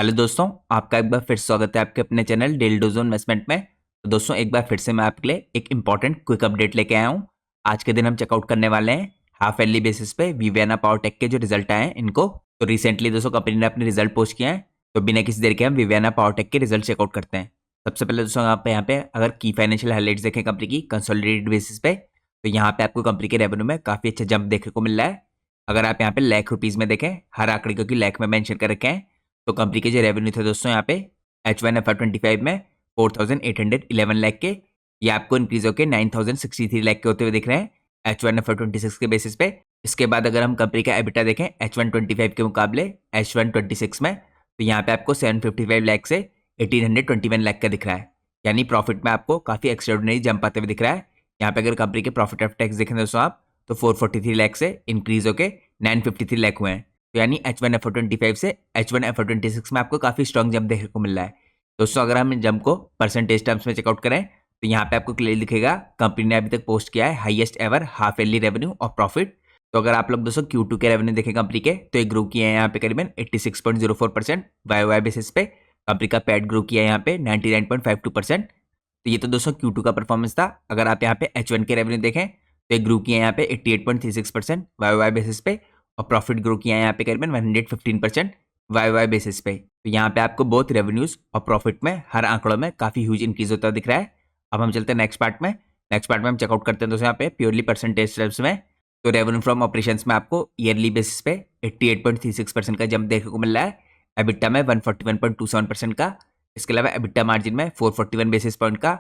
Hello दोस्तों, आपका एक बार फिर स्वागत है आपके अपने चैनल डेली डोज़ इन्वेस्टमेंट में। तो दोस्तों एक बार फिर से मैं आपके लिए एक इंपॉर्टेंट क्विक अपडेट लेके आया हूँ। आज के दिन हम चेकआउट करने वाले हैं हाफ ईयरली बेसिस पे विवेना पावरटेक के जो रिजल्ट आए हैं इनको। तो रिसेंटली दोस्तों कंपनी ने अपने रिजल्ट पोस्ट किए हैं, तो बिना किसी देर के हम विवेना पावरटेक के रिजल्ट चेकआउट करते हैं। सबसे पहले दोस्तों यहाँ पे अगर की फाइनेंशियल हाईलाइट्स देखें कंपनी की कंसोलिडेटेड बेसिस पे, तो यहाँ पे आपको कंपनी के रेवेन्यू में काफ़ी अच्छा जंप देखने को मिल रहा है। अगर आप यहाँ पे लाख रुपीज़ में देखें, हर आंकड़े क्योंकि लाख में मेंशन कर रखे हैं, तो कंपनी के जो रेवेन्यू थे दोस्तों यहाँ पे H1 FY25 में 4,811 लाख के, ये आपको इंक्रीज होकर 9,063 लाख के होते हुए दिख रहे हैं H1 FY26 के बेसिस पे। इसके बाद अगर हम कंपनी का एबिटा देखें H125 के मुकाबले H126 में, तो यहाँ पे आपको 755 लाख से 1,821 लाख का दिख रहा है, यानी प्रॉफिट में आपको काफ़ी एक्स्ट्राऑर्डिनरी जंप आते हुए दिख रहा है। यहाँ पे अगर कंपनी के प्रॉफिट आफ्टर टैक्स देखें दोस्तों आप, तो 443 लाख से इंक्रीज होकर 953 लाख हुए हैं, तो यानी H1 FY25 से H1 FY26 में आपको काफ़ी स्ट्रॉन्ग जंप देखने को मिल रहा है। दोस्तों अगर हम इन जंप को परसेंटेज टर्म्स में चेकआउट करें, तो यहाँ पे आपको क्लियर दिखेगा कंपनी ने अभी तक पोस्ट किया है highest ever half yearly revenue और प्रॉफिट। तो अगर आप लोग दोस्तों Q2 के रेवेन्यू देखें कंपनी के, तो एक ग्रो किया है यहाँ पे करीबन 86.04% YoY बेसिस पे। कंपनी का पैट ग्रो किया है यहाँ पे 99.52%। तो ये तो दोस्तों Q2 का परफॉर्मेंस था। अगर आप यहाँ पे H1 के रेवेन्यू देखें, तो एक ग्रो किया है यहाँ पे 88.36% YoY बेसिस पे, और प्रॉफिट ग्रो किया है यहाँ पे करीबन 115% YoY बेसिस पे। तो यहाँ पे आपको बहुत रेवेन्यूज और प्रॉफिट में हर आंकड़ों में काफ़ी ह्यूज इंक्रीज होता दिख रहा है। अब हम चलते हैं नेक्स्ट पार्ट में। नेक्स्ट पार्ट में हम चेकआउट करते हैं दोस्तों यहाँ पे प्योरली परसेंटेज टर्म्स में। तो रेवेन्यू फ्रॉम ऑपरेशंस में आपको ईयरली बेसिस पे 88.36% का जंप देखने को मिल रहा है। एबिटा में 141.27% का, इसके अलावा एबिटा मार्जिन में 441 बेसिस पॉइंट का,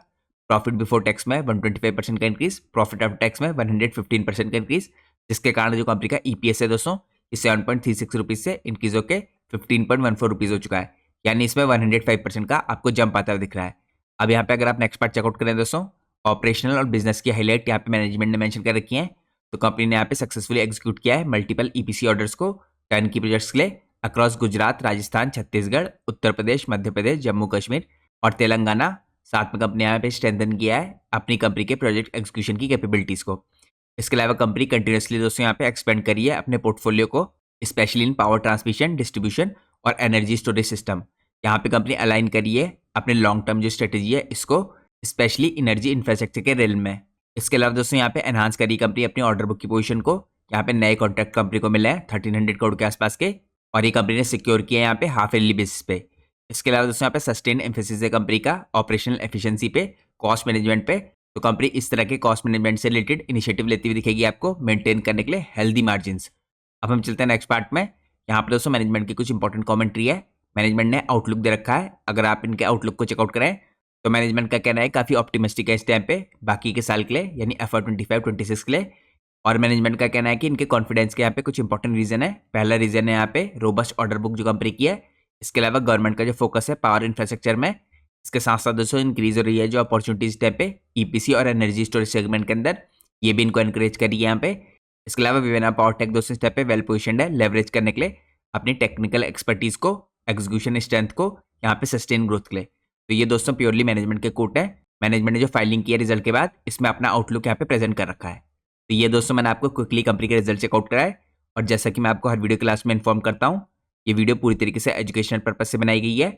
प्रॉफिट बिफोर टैक्स में 125% का इंक्रीज, प्रॉफिट आफ्टर टैक्स में 115% का इंक्रीज, जिसके कारण जो कंपनी का ईपीएस है दोस्तों इस 7.36 रुपीज़ से इंक्रीज होकर 15.14 रुपीज़ हो चुका है, यानी इसमें 105% का आपको जंप आता हुआ दिख रहा है। अब यहाँ पे अगर आप नेक्स्ट पार्ट चेकआउट करें दोस्तों, ऑपरेशनल और बिजनेस की हाईलाइट यहाँ पे मैनेजमेंट ने मेंशन कर रखी है। तो कंपनी ने यहाँ पे सक्सेसफुली एग्जीक्यूट किया है मल्टीपल ईपीसी ऑर्डर्स को टर्न की प्रोजेक्ट्स के लिए अक्रॉस गुजरात, राजस्थान, छत्तीसगढ़, उत्तर प्रदेश, मध्य प्रदेश, जम्मू कश्मीर और तेलंगाना। साथ में कंपनी यहाँ पे स्ट्रेंथन किया है अपनी कंपनी के प्रोजेक्ट एग्जीक्यूशन की कैपेबिलिटीज़ को। इसके अलावा कंपनी कंटिन्यूसली दोस्तों यहाँ पे एक्सपेंड करी है अपने पोर्टफोलियो को, specially in power transmission, distribution और एनर्जी स्टोरेज सिस्टम। यहाँ पे कंपनी अलाइन करी है अपने लॉन्ग टर्म जो स्ट्रेटेजी है इसको, स्पेशली एनर्जी इंफ्रास्ट्रक्चर के रेल में। इसके अलावा दोस्तों यहाँ पे एनहांस करी कंपनी अपनी ऑर्डर बुक की पोजीशन को। यहाँ पे नए कॉन्ट्रैक्ट कंपनी को मिले हैं 1300 करोड़ के आसपास के, और ये कंपनी ने सिक्योर किया है यहाँ पे हाफ ईयरली बेसिस पे। इसके अलावा दोस्तों यहाँ पे सस्टेन एम्फेसिस है कंपनी का ऑपरेशनल एफिशिएंसी पे, कॉस्ट मैनेजमेंट पे। तो कंपनी इस तरह के कॉस्ट मैनेजमेंट से रिलेटेड इनिशिएटिव लेती हुई दिखेगी आपको मेंटेन करने के लिए हेल्दी मार्जिन्स। अब हम चलते हैं नेक्स्ट पार्ट में। यहाँ पर दोस्तों मैनेजमेंट की कुछ इंपॉर्टेंट कमेंट्री है। मैनेजमेंट ने आउटलुक दे रखा है, अगर आप इनके आउटलुक को चेकआउट करें तो मैनेजमेंट का कहना है काफ़ी ऑप्टिमिस्टिक है इस टाइम पे बाकी के साल के लिए, यानी FY25-26 के लिए। और मैनेजमेंट का कहना है कि इनके कॉन्फिडेंस के यहाँ पे कुछ इंपॉर्टेंट रीजन है। पहला रीजन है यहाँ पे रोबस्ट ऑर्डर बुक जो कंपनी की है। इसके अलावा गवर्नमेंट का जो फोकस है पावर इंफ्रास्ट्रक्चर में, इसके साथ साथ दोस्तों इंक्रीज हो रही है जो अपॉर्चुनिटीज टाइप पे ईपीसी और एनर्जी स्टोरेज सेगमेंट के अंदर, ये भी इनको एनकरेज करी है यहाँ पे। इसके अलावा विवेना पावरटेक दोस्तों स्टेप पे वेल पोजिशन्ड है लेवरेज करने के लिए अपनी टेक्निकल एक्सपर्टीज को, एग्जीक्यूशन स्ट्रेंथ को, यहाँ पे सस्टेन ग्रोथ के लिए। तो ये दोस्तों प्योरली मैनेजमेंट के कोट है। मैनेजमेंट ने जो फाइलिंग की है रिजल्ट के बाद, इसमें अपना आउटलुक यहाँ पे प्रेजेंट कर रखा है। तो ये दोस्तों मैंने आपको क्विकली कंपनी के रिजल्ट चेकआउट कराए, और जैसा कि मैं आपको हर वीडियो क्लास में इन्फॉर्म करता हूँ, ये वीडियो पूरी तरीके से एजुकेशनल पर्पज से बनाई गई है।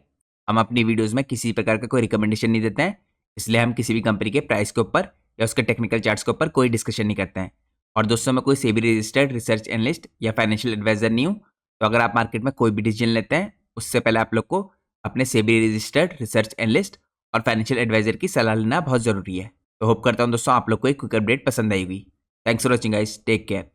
हम अपनी वीडियोज़ में किसी प्रकार का कोई रिकमेंडेशन नहीं देते हैं, इसलिए हम किसी भी कंपनी के प्राइस के ऊपर या उसके टेक्निकल चार्ट्स के ऊपर कोई डिस्कशन नहीं करते हैं। और दोस्तों मैं कोई सेबी रजिस्टर्ड रिसर्च एनालिस्ट या फाइनेंशियल एडवाइजर नहीं हूँ। तो अगर आप मार्केट में कोई भी डिसीजन लेते हैं, उससे पहले आप लोग को अपने सेबी रजिस्टर्ड रिसर्च एनालिस्ट और फाइनेंशियल एडवाइजर की सलाह लेना बहुत ज़रूरी है। तो होप करता हूँ दोस्तों आप लोग को एक क्विक अपडेट पसंद आई हुई। Thanks for watching guys, take care.